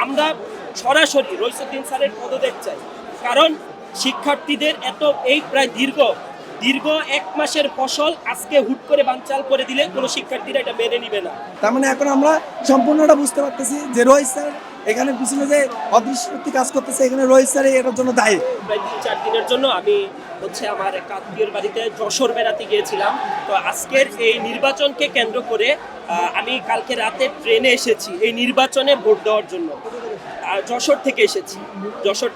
আমরা সরাসরি রইসুদ্দিন স্যারের পদত্যাগ চাই। কারণ শিক্ষার্থীদের এই প্রায় দীর্ঘ 1 মাসের ফসল আজকে হুট করে বানচাল করে দিলে কোনো শিক্ষার্থীরা এটা মেনে নিবে না। তার মানে এখন আমরা সম্পূর্ণটা বুঝতে পারতেছি যে রোহিত স্যার এখানে পিছনে যে অদৃশ্য শক্তি কাজ করতেছে, এখানে রোহিত স্যারই এটার জন্য দায়ী। প্রায় 3-4 দিনের জন্য আমি আমার এক আত্মীয়র বাড়িতে যশোর বেড়াতে গিয়েছিলাম। তো আজকের এই নির্বাচনকে কেন্দ্র করে আমি কালকে রাতে ট্রেনে এসেছি এই নির্বাচনে ভোট দেওয়ার জন্য। যশোর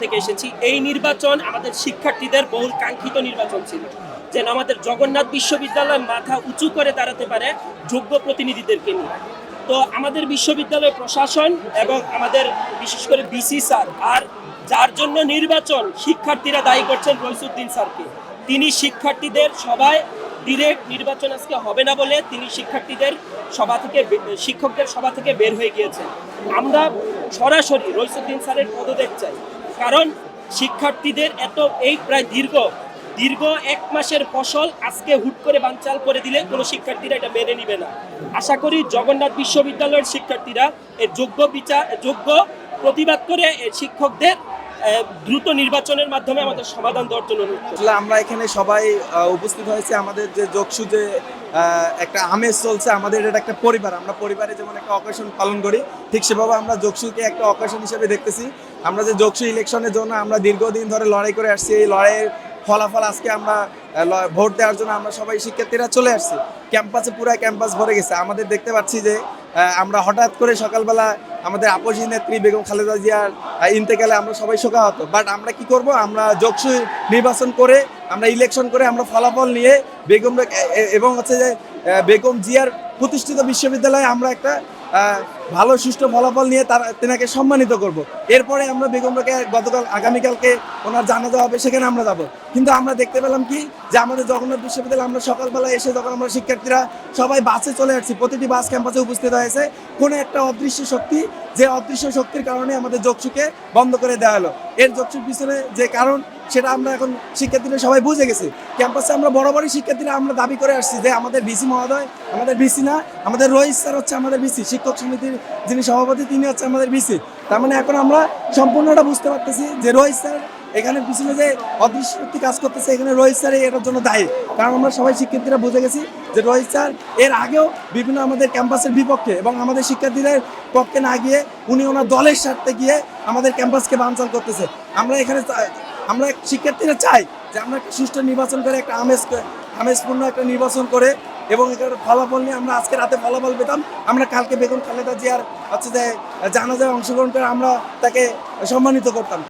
থেকে এসেছি। এই নির্বাচন আমাদের শিক্ষার্থীদের বহুল কাঙ্ক্ষিত নির্বাচন ছিল, যেন আমাদের জগন্নাথ বিশ্ববিদ্যালয় মাথা উঁচু করে দাঁড়াতে পারে যোগ্য প্রতিনিধিদেরকে নিয়ে। তো আমাদের বিশ্ববিদ্যালয় প্রশাসন এবং আমাদের বিশেষ করে বিসি স্যার, আর যার জন্য নির্বাচন শিক্ষার্থীরা দায়ী করছেন রইসুদ্দিন স্যারকে। তিনি শিক্ষার্থীদের সবাই ডিরেক্ট নির্বাচন আজকে হবে না বলে তিনি শিক্ষকদের সভা থেকে বের হয়ে গিয়েছেন। আমরা সরাসরি রইসুদ্দিন স্যারের পদত্যাগ চাই। কারণ শিক্ষার্থীদের এই প্রায় দীর্ঘ 1 মাসের ফসল আজকে হুট করে বানচাল করে দিলে কোনো শিক্ষার্থীরা এটা মেনে নিবে না। আশা করি জগন্নাথ বিশ্ববিদ্যালয়ের শিক্ষার্থীরা এর যোগ্য প্রতিবাদ করে শিক্ষকদের দ্রুত নির্বাচনের মাধ্যমে আমাদের সমাধান দেওয়ার জন্য অনুরোধ করছি। আমরা এখানে সবাই উপস্থিত হয়েছে। আমাদের যে যোগসু যে একটা আমেজ চলছে, আমাদের এটা একটা পরিবার। আমরা পরিবারে যেমন একটা অকেশন পালন করি, ঠিক সেভাবে আমরা যোগসুকে একটা অকেশন হিসেবে দেখতেছি। আমরা যে যোগসু ইলেকশনের জন্য আমরা দীর্ঘদিন ধরে লড়াই করে আসছি, এই লড়াইয়ের ফলাফল আজকে আমরা ভোট দেওয়ার জন্য আমরা সবাই শিক্ষার্থীরা চলে আসছি। ক্যাম্পাসে পুরো ক্যাম্পাস ভরে গেছে। আমাদের দেখতে পাচ্ছি যে আমরা হঠাৎ করে সকালবেলা আমাদের আপসী নেত্রী বেগম খালেদা জিয়ার ইন্তেকালে আমরা সবাই শোকাহত। বাট আমরা কি করব, আমরা যোগসু নির্বাচন করে, আমরা ইলেকশন করে, আমরা ফলাফল নিয়ে বেগম এবং হচ্ছে যে বেগম জিয়ার প্রতিষ্ঠিত বিশ্ববিদ্যালয়ে আমরা একটা ভালো সুষ্ঠু ফলাফল নিয়ে তেনাকে সম্মানিত করব। এরপরে আমরা বেগমকে আগামীকালকে ওনার জানাজা হবে, সেখানে আমরা যাব। কিন্তু আমরা দেখতে পেলাম কি যে আমাদের জগন্নাথ বিশ্ববিদ্যালয়ে আমরা সকালবেলা এসে যখন আমরা শিক্ষার্থীরা সবাই বাসে চলে আসছি, প্রতিটি বাস ক্যাম্পাসে উপস্থিত হয়েছে কোনো একটা অদৃশ্য শক্তি, যে অদৃশ্য শক্তির কারণে আমাদের যোগসুকে বন্ধ করে দেওয়া হলো। এর যোগসুর পিছনে যে কারণ সেটা আমরা এখন শিক্ষার্থীরা সবাই বুঝে গেছি। ক্যাম্পাসে আমরা বরাবরই শিক্ষার্থীরা আমরা দাবি করে আসছি যে আমাদের ভিসি মহোদয়, আমাদের ভিসি না, আমাদের রোহিত স্যার হচ্ছে আমাদের ভিসি, শিক্ষক সমিতির যিনি সভাপতি তিনি হচ্ছে আমাদের ভিসি। তার মানে এখন আমরা সম্পূর্ণটা বুঝতে পারতেছি যে রোহিত স্যার এখানে পিছনে যে অদৃশ্য শক্তি কাজ করতেছে, এখানে রোহিত স্যার এটার জন্য দায়ী। কারণ আমরা সবাই শিক্ষার্থীরা বুঝে গেছি যে রোহিত স্যার এর আগেও বিভিন্ন আমাদের ক্যাম্পাসের বিপক্ষে এবং আমাদের শিক্ষার্থীদের পক্ষে না গিয়ে উনি ওনার দলের স্বার্থে গিয়ে আমাদের ক্যাম্পাসকে বানচাল করতেছে। আমরা শিক্ষার্থীরা চাই যে আমরা একটা সুষ্ঠু নির্বাচন করে, একটা আমেজপূর্ণ একটা নির্বাচন করে এবং এটার ফলাফল নিয়ে আমরা আজকে রাতে ফলাফল পেতাম, আমরা কালকে বেগম খালেদা জিয়ার হচ্ছে যে জানাজায় অংশগ্রহণ করে আমরা তাকে সম্মানিত করতাম।